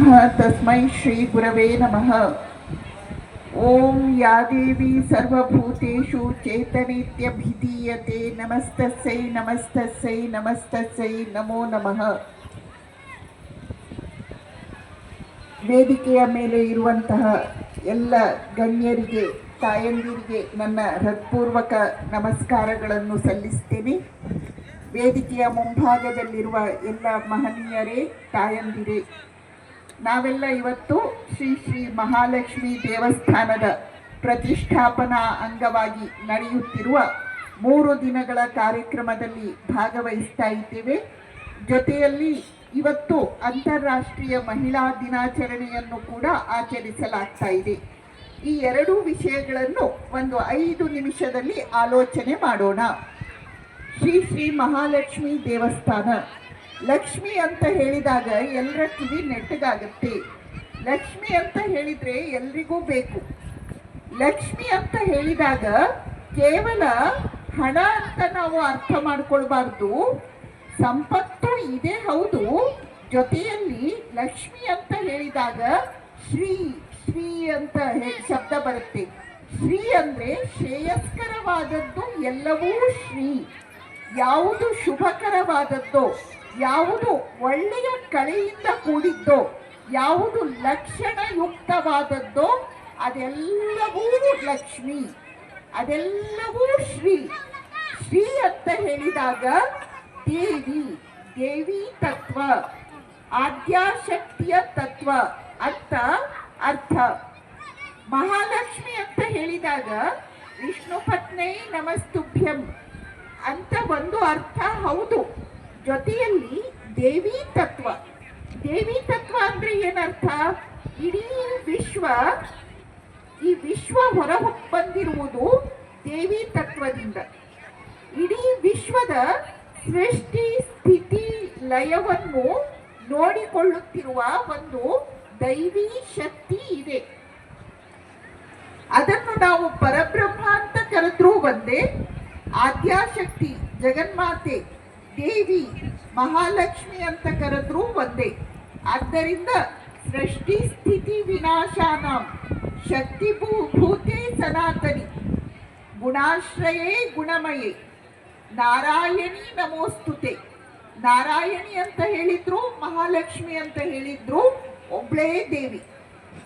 तस्मै श्री गुरवे नमः। ओम या देवी सर्वभूतेषु चेतनेत्यभिधीयते नमस्तस्यै नमस्तस्यै नमस्तस्यै नमो नमः। ವೇದಿಕೆಯ ಮೇಲೆ ಇರುವಂತಹ ಎಲ್ಲ ಗಣ್ಯರಿಗೆ ತಾಯಂದಿರಿಗೆ ನನ್ನ ಹೃತ್ಪೂರ್ವಕ ನಮಸ್ಕಾರಗಳನ್ನು ಸಲ್ಲಿಸ್ತೇನೆ. ವೇದಿಕೆಯ ಮುಂಭಾಗದಲ್ಲಿರುವ ಎಲ್ಲ ಮಹನೀಯರೇ, ತಾಯಂದಿರೇ, ನಾವೆಲ್ಲ ಇವತ್ತು ಶ್ರೀ ಶ್ರೀ ಮಹಾಲಕ್ಷ್ಮಿ ದೇವಸ್ಥಾನದ ಪ್ರತಿಷ್ಠಾಪನಾ ಅಂಗವಾಗಿ ನಡೆಯುತ್ತಿರುವ 3 ದಿನಗಳ ಕಾರ್ಯಕ್ರಮದಲ್ಲಿ ಭಾಗವಹಿಸ್ತಾ ಇದ್ದೇವೆ. ಜೊತೆಯಲ್ಲಿ ಇವತ್ತು ಅಂತಾರಾಷ್ಟ್ರೀಯ ಮಹಿಳಾ ದಿನಾಚರಣೆಯನ್ನು ಕೂಡ ಆಚರಿಸಲಾಗ್ತಾ ಇದೆ. ಈ 2 ವಿಷಯಗಳನ್ನು ಒಂದು 5 ನಿಮಿಷದಲ್ಲಿ ಆಲೋಚನೆ ಮಾಡೋಣ. ಶ್ರೀ ಶ್ರೀ ಮಹಾಲಕ್ಷ್ಮಿ ದೇವಸ್ಥಾನ. ಲಕ್ಷ್ಮಿ ಅಂತ ಹೇಳಿದಾಗ ಎಲ್ಲರ ಕಿವಿ ನೆಟ್ಟಗಾಗುತ್ತೆ. ಲಕ್ಷ್ಮಿ ಅಂತ ಹೇಳಿದರೆ ಎಲ್ರಿಗೂ ಬೇಕು. ಲಕ್ಷ್ಮಿ ಅಂತ ಹೇಳಿದಾಗ ಕೇವಲ ಹಣ ಅಂತ ನಾವು ಅರ್ಥ ಮಾಡ್ಕೊಳ್ಬಾರ್ದು. ಸಂಪತ್ತು ಇದೆ, ಹೌದು. ಜೊತೆಯಲ್ಲಿ ಲಕ್ಷ್ಮಿ ಅಂತ ಹೇಳಿದಾಗ ಶ್ರೀ ಶ್ರೀ ಅಂತ ಶಬ್ದ ಬರುತ್ತೆ. ಶ್ರೀ ಅಂದರೆ ಶ್ರೇಯಸ್ಕರವಾದದ್ದು, ಎಲ್ಲವೂ ಶ್ರೀ. ಯಾವುದು ಶುಭಕರವಾದದ್ದೋ, ಯಾವುದು ಒಳ್ಳೆಯ ಕಳೆಯಿಂದ ಕೂಡಿದ್ದೋ, ಯಾವುದು ಲಕ್ಷಣಯುಕ್ತವಾದದ್ದೋ ಅದೆಲ್ಲವೂ ಲಕ್ಷ್ಮಿ, ಅದೆಲ್ಲವೂ ಶ್ರೀ. ಶ್ರೀ ಅಂತ ಹೇಳಿದಾಗ ದೇವಿ, ದೇವಿ ತತ್ವ, ಆದ್ಯಾಶಕ್ತಿಯ ತತ್ವ ಅಂತ ಅರ್ಥ. ಮಹಾಲಕ್ಷ್ಮಿ ಅಂತ ಹೇಳಿದಾಗ ವಿಷ್ಣು ಪತ್ನೇ ನಮಸ್ತುಭ್ಯಂ ಅಂತ ಒಂದು ಅರ್ಥ, ಹೌದು. ಜೊತೆಯಲ್ಲಿ ದೇವಿ ತತ್ವ. ದೇವಿ ತತ್ವ ಅಂದ್ರೆ ಏನರ್ಥ? ಇಡೀ ವಿಶ್ವ, ಈ ವಿಶ್ವ ಹೊರ ಬಂದಿರುವುದು ದೇವಿ ತತ್ವದಿಂದ. ಇಡೀ ವಿಶ್ವದ ಸೃಷ್ಟಿ ಸ್ಥಿತಿ ಲಯವನ್ನು ನೋಡಿಕೊಳ್ಳುತ್ತಿರುವ ಒಂದು ದೈವಿ ಶಕ್ತಿ ಇದೆ. ಅದನ್ನು ನಾವು ಪರಬ್ರಹ್ಮ ಅಂತ ಕರೆದ್ರೂ ಒಂದೇ, ಆದ್ಯಾಶಕ್ತಿ ಜಗನ್ಮಾತೆ ದೇವಿ ಮಹಾಲಕ್ಷ್ಮಿ ಅಂತ ಕರೆದ್ರೂ ಒಂದೇ. ಆದ್ದರಿಂದ ಸೃಷ್ಟಿ ಸ್ಥಿತಿ ವಿನಾಶಾನಾಂ ಶಕ್ತಿ ಭೂತೆ ಸನಾತನಿ ಗುಣಾಶ್ರಯೇ ಗುಣಮಯೇ ನಾರಾಯಣಿ ನಮೋಸ್ತುತೆ. ನಾರಾಯಣಿ ಅಂತ ಹೇಳಿದ್ರು, ಮಹಾಲಕ್ಷ್ಮಿ ಅಂತ ಹೇಳಿದ್ರು ಒಬ್ಳೇ ದೇವಿ.